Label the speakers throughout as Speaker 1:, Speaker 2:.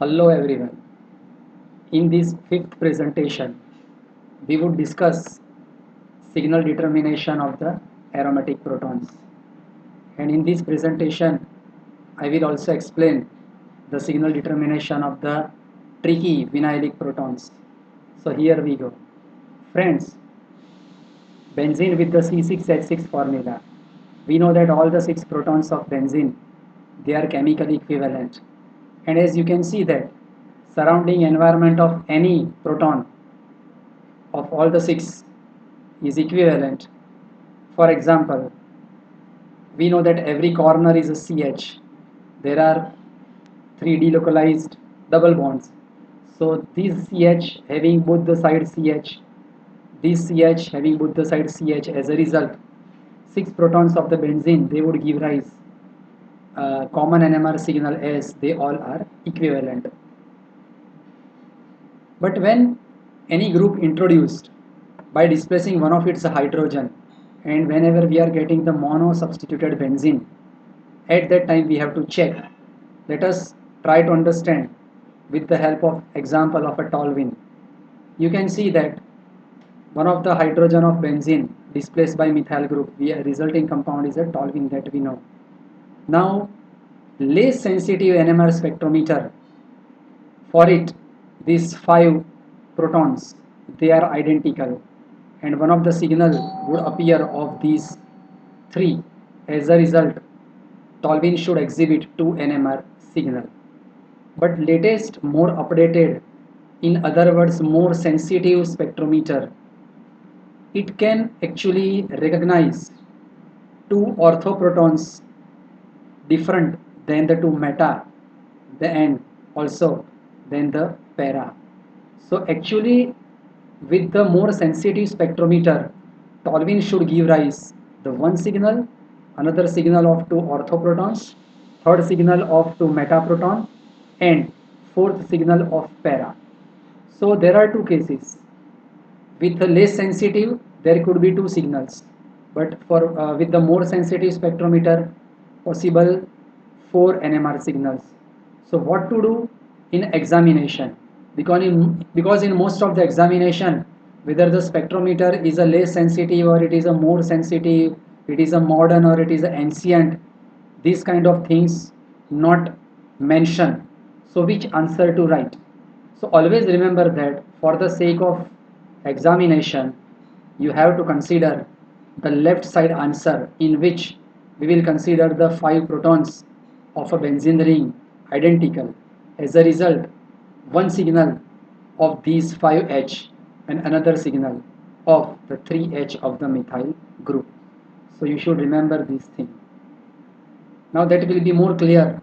Speaker 1: Hello everyone. In this fifth presentation, we would discuss signal determination of the aromatic protons. And in this presentation, I will also explain the signal determination of the tricky vinylic protons. So here we go. Friends, benzene with the C6H6 formula. We know that all the 6 protons of benzene, they are chemically equivalent. And as you can see that surrounding environment of any proton of all the 6 is equivalent. For example, we know that every corner is a CH. There are 3 delocalized double bonds. So this CH having both the sides CH, this CH having both the sides CH, as a result, 6 protons of the benzene, they would give rise common NMR signal as they all are equivalent. But when any group introduced by displacing one of its hydrogen, and whenever we are getting the mono substituted benzene, at that time we have to check. Let us try to understand with the help of example of a toluene. You can see that one of the hydrogen of benzene displaced by methyl group, the resulting compound is a toluene that we know. Now, less sensitive NMR spectrometer, for it, these 5 protons, they are identical, and one of the signal would appear of these 3. As a result, toluene should exhibit 2 NMR signal. But latest, more updated, in other words, more sensitive spectrometer, it can actually recognize 2 orthoprotons different than the 2 meta, and also than the para. So actually, with the more sensitive spectrometer, toluene should give rise the one signal, another signal of 2 orthoprotons, third signal of 2 metaproton, and fourth signal of para. So there are two cases. With the less sensitive, there could be 2 signals, but for with the more sensitive spectrometer, possible 4 NMR signals. So what to do in examination? Because in most of the examination, whether the spectrometer is a less sensitive or it is a more sensitive, it is a modern or it is an ancient, these kind of things not mention. So which answer to write? So always remember that for the sake of examination, you have to consider the left side answer, in which we will consider the 5 protons of a benzene ring identical. As a result, one signal of these 5H and another signal of the 3H of the methyl group. So you should remember this thing. Now that will be more clear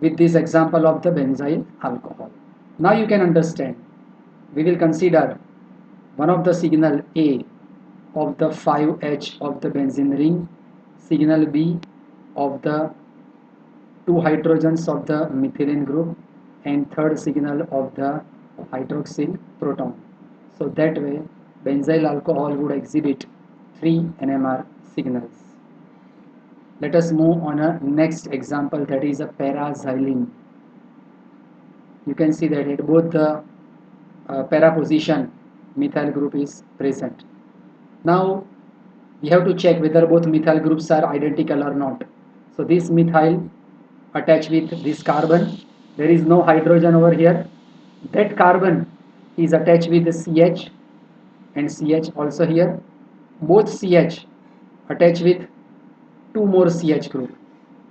Speaker 1: with this example of the benzyl alcohol. Now you can understand. We will consider one of the signal A of the 5H of the benzene ring, signal B of the 2 hydrogens of the methylene group, and third signal of the hydroxyl proton. So that way benzyl alcohol would exhibit 3 NMR signals. Let us move on a next example, that is a paraxylene. You can see that at both the para position methyl group is present. Now we have to check whether both methyl groups are identical or not. So this methyl attached with this carbon, there is no hydrogen over here. That carbon is attached with the CH and CH also here. Both CH attached with 2 more CH group.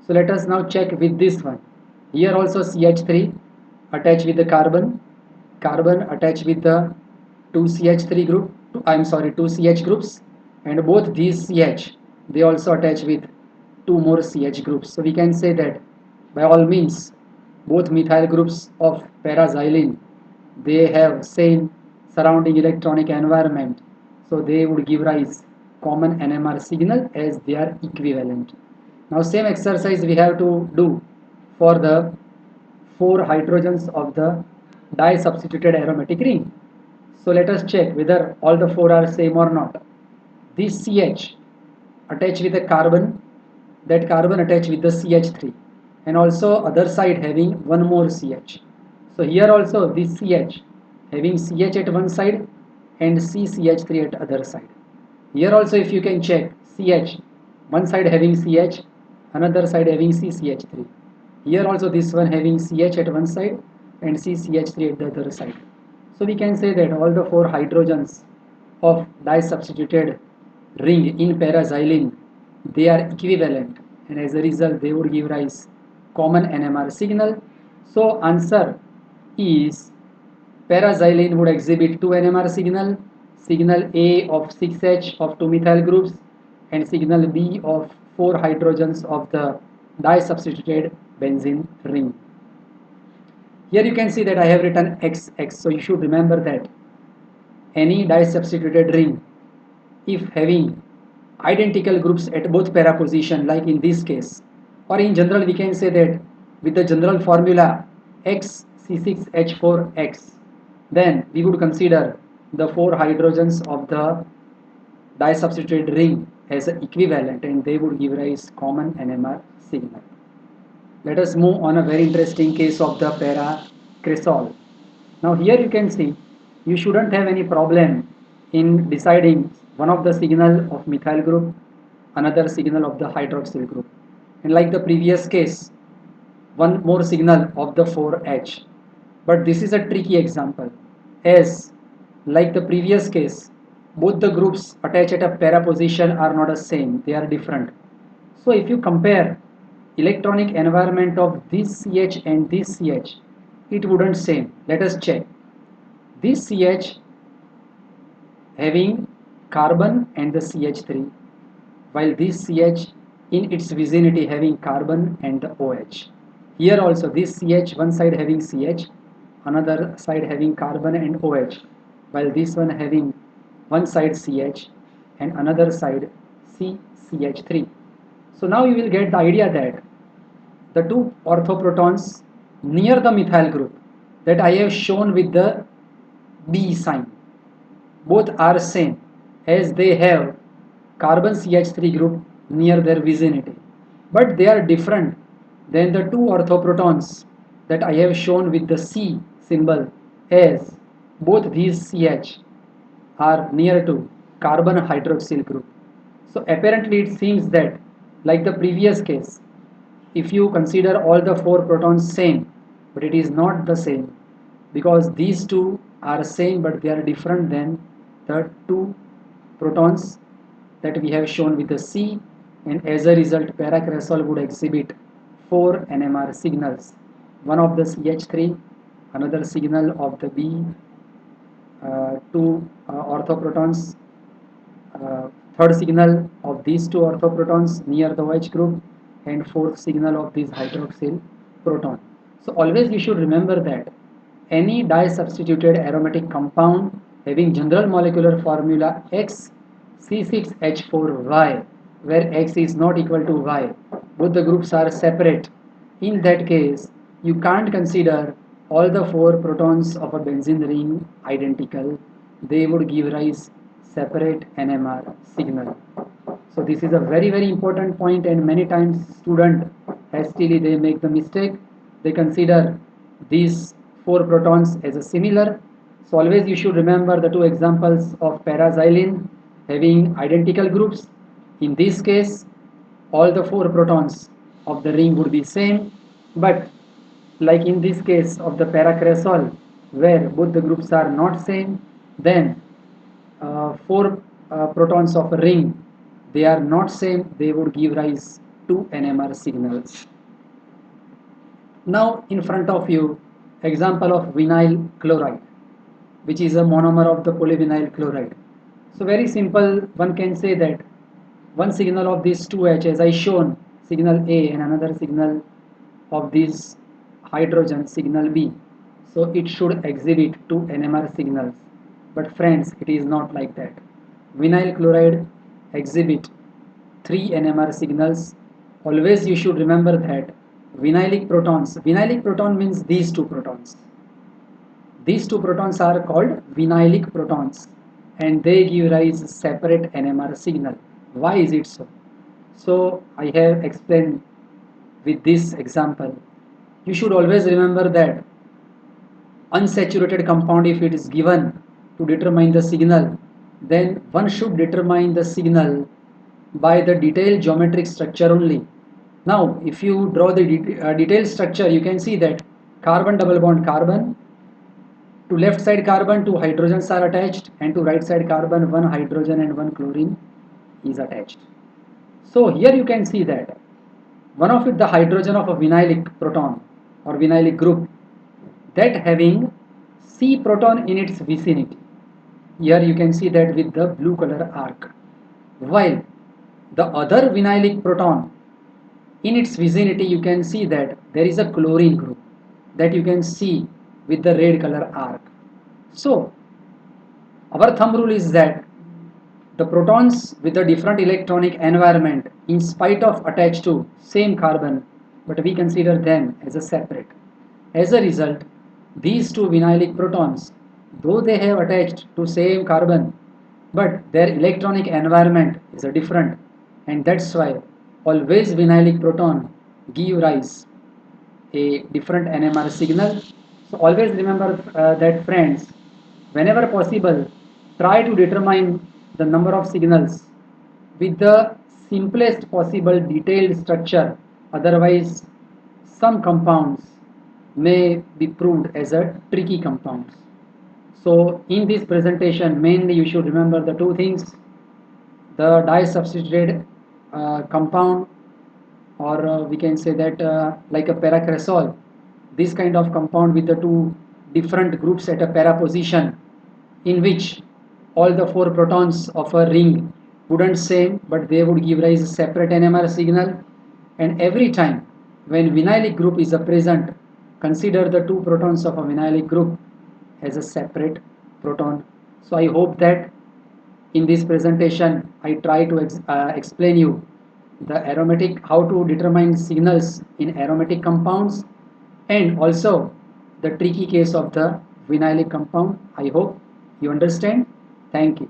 Speaker 1: So let us now check with this one. Here also CH3 attached with the carbon, carbon attached with the 2 CH3 group, I am sorry, 2 CH groups, and both these CH, they also attach with 2 more CH groups. So we can say that by all means both methyl groups of paraxylene, they have same surrounding electronic environment, so they would give rise common NMR signal as they are equivalent. Now same exercise we have to do for the 4 hydrogens of the di-substituted aromatic ring. So let us check whether all the 4 are same or not. This CH attached with a carbon, that carbon attached with the CH3, and also other side having one more CH. So here also this CH having CH at one side and CCH3 at other side. Here also if you can check CH, one side having CH, another side having CCH3. Here also this one having CH at one side and CCH3 at the other side. So we can say that all the four hydrogens of disubstituted ring in paraxylene, they are equivalent, and as a result they would give rise common NMR signal. So answer is paraxylene would exhibit two NMR signal A of 6H of two methyl groups and signal B of four hydrogens of the disubstituted benzene ring. Here you can see that I have written XX, so you should remember that any disubstituted ring, if having identical groups at both para position, like in this case, or in general we can say that with the general formula XC6H4X, then we would consider the four hydrogens of the disubstituted ring as equivalent and they would give rise common NMR signal. Let us move on a very interesting case of the paracresol. Now here you can see you shouldn't have any problem in deciding one of the signal of methyl group, another signal of the hydroxyl group. And like the previous case, one more signal of the 4H. But this is a tricky example as like the previous case, both the groups attached at a para position are not the same, they are different. So if you compare electronic environment of this CH and this CH, it wouldn't same. Let us check. This CH having carbon and the CH3, while this CH in its vicinity having carbon and the OH. Here also this CH, one side having CH, another side having carbon and OH, while this one having one side CH and another side CCH3. So now you will get the idea that the two orthoprotons near the methyl group that I have shown with the B sign, both are same as they have carbon CH3 group near their vicinity, but they are different than the two orthoprotons that I have shown with the C symbol, as both these CH are near to carbon hydroxyl group. So apparently it seems that like the previous case, if you consider all the four protons same, but it is not the same because these two are same but they are different than the two protons that we have shown with the C, and as a result paracresol would exhibit four NMR signals, one of the CH3, another signal of the B, two orthoprotons, third signal of these two orthoprotons near the OH group, and fourth signal of this hydroxyl proton. So always you should remember that any disubstituted aromatic compound having general molecular formula X C6H4Y, where X is not equal to Y, both the groups are separate. In that case, you can't consider all the four protons of a benzene ring identical. They would give rise separate NMR signal. So this is a very important point, and many times student hastily they make the mistake. They consider these four protons as a similar. So always you should remember the two examples of paraxylene having identical groups. In this case, all the four protons of the ring would be same, but like in this case of the paracresol where both the groups are not same, then four protons of a ring, they are not same, they would give rise to NMR signals. Now in front of you, example of vinyl chloride, which is a monomer of the polyvinyl chloride. So very simple, one can say that one signal of these 2H as I shown, signal A, and another signal of this hydrogen, signal B. So it should exhibit two NMR signals. But friends, it is not like that. Vinyl chloride exhibit three NMR signals. Always you should remember that vinylic proton means these two protons. These two protons are called vinylic protons and they give rise separate NMR signal. Why is it so? So I have explained with this example. You should always remember that unsaturated compound if it is given to determine the signal, then one should determine the signal by the detailed geometric structure only. Now if you draw the detailed structure, you can see that carbon double bond carbon, to left side carbon two hydrogens are attached, and to right side carbon one hydrogen and one chlorine is attached. So here you can see that one of it, the hydrogen of a vinylic proton or vinylic group, that having C proton in its vicinity. Here you can see that with the blue color arc. While the other vinylic proton in its vicinity, you can see that there is a chlorine group that you can see with the red color arc. So our thumb rule is that the protons with a different electronic environment, in spite of attached to same carbon, but we consider them as a separate. As a result, these two vinylic protons, though they have attached to same carbon, but their electronic environment is a different, and that's why always vinylic proton give rise a different NMR signal. So always remember that, friends, whenever possible, try to determine the number of signals with the simplest possible detailed structure. Otherwise, some compounds may be proved as a tricky compounds. So in this presentation, mainly you should remember the two things: the disubstituted compound, or we can say that like a paracresol, this kind of compound with the two different groups at a para position, in which all the four protons of a ring wouldn't same, but they would give rise a separate NMR signal. And every time when vinylic group is present, consider the two protons of a vinylic group as a separate proton. So I hope that in this presentation I try to explain you the aromatic, how to determine signals in aromatic compounds, and also the tricky case of the vinylic compound. I hope you understand. Thank you.